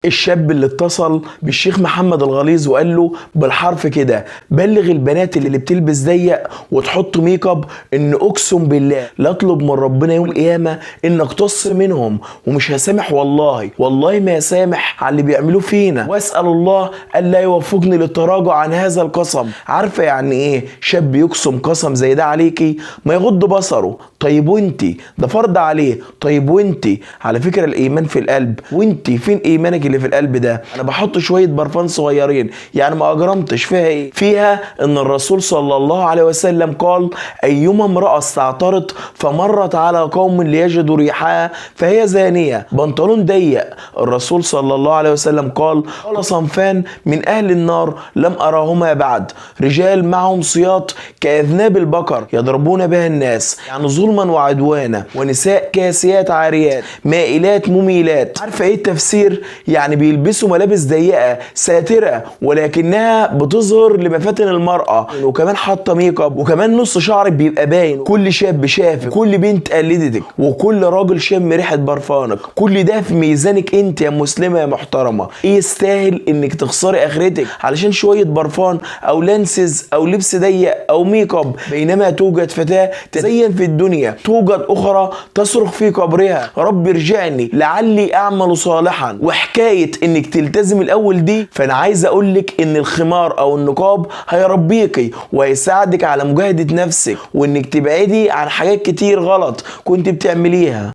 الشاب اللي اتصل بالشيخ محمد الغليظ وقال له بالحرف كده: بلغ البنات اللي بتلبس ضيق وتحط ميك اب ان اقسم بالله لا اطلب من ربنا يوم القيامه انك تص منهم، ومش هسامح والله ما هسامح على اللي بيعملوه فينا، واسال الله الا يوفقني للتراجع عن هذا القسم. عارفه يعني ايه شاب يقسم قسم زي ده عليكي؟ ما يغض بصره. طيب وانتي؟ ده فرض عليه. طيب وانتي؟ على فكره الايمان في القلب، وانتي فين ايمانك اللي في القلب ده؟ انا بحط شويه برفان صغيرين، يعني ما اجرمتش. فيها ايه؟ فيها ان الرسول صلى الله عليه وسلم قال: ايما امراه استعطرت فمرت على قوم ليجدوا ريحها فهي زانيه. بنطلون ضيق، الرسول صلى الله عليه وسلم قال صنفان من اهل النار لم اراهما بعد: رجال معهم سياط كاذناب البقر يضربون بها الناس، يعني ظلما وعدوانا، ونساء كاسيات عاريات مائلات مميلات. عارفه ايه التفسير؟ يعني بيلبسوا ملابس ضيقه ساتره ولكنها بتظهر لمفاتن المراه، وكمان حاطه ميك اب، وكمان نص شعرك بيبقى باين. كل شاب شافك، كل بنت قلدتك، وكل راجل شم ريحه برفانك. كل ده في ميزانك انت يا مسلمه يا محترمه. ايه يستاهل انك تخسري اخرتك علشان شويه برفان او لانسز او لبس ضيق او ميك اب؟ بينما توجد فتاه تزين في الدنيا، توجد اخرى تصرخ في قبرها: رب ارجعني لعلي اعمل صالحا. وحكايه انك تلتزم الاول دي، فانا عايز اقولك ان الخمار او النقاب هيربيكي وهيساعدك على مجاهده نفسك، وانك تبعدي عن حاجات كتير غلط كنت بتعمليها.